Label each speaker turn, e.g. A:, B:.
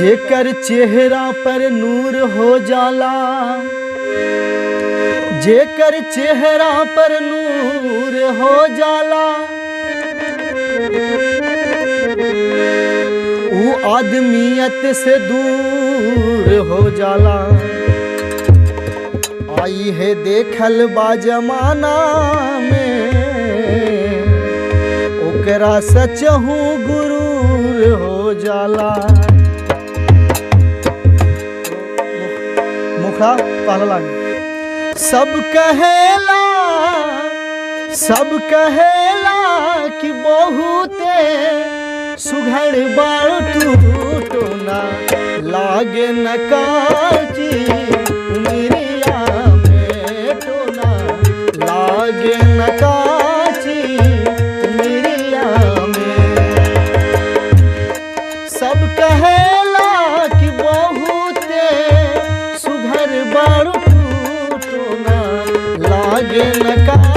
A: जेकर चेहरा पर नूर हो जाला, जेकर चेहरा पर नूर हो जाला, वो आदमियत से दूर हो जाला। आई है देखल बा जमाना में, ओकरा सचहू गुरूर हो जाला। मुखड़ा पहला लाइन। सब कहेला कि बहुते सुघड़ बाटू टोना, लागे न काची उमरिया में टोना, लागे न काची उमरिया में। सब कहेला कि बहुते सुघड़ बाटू टोना, लागे न काची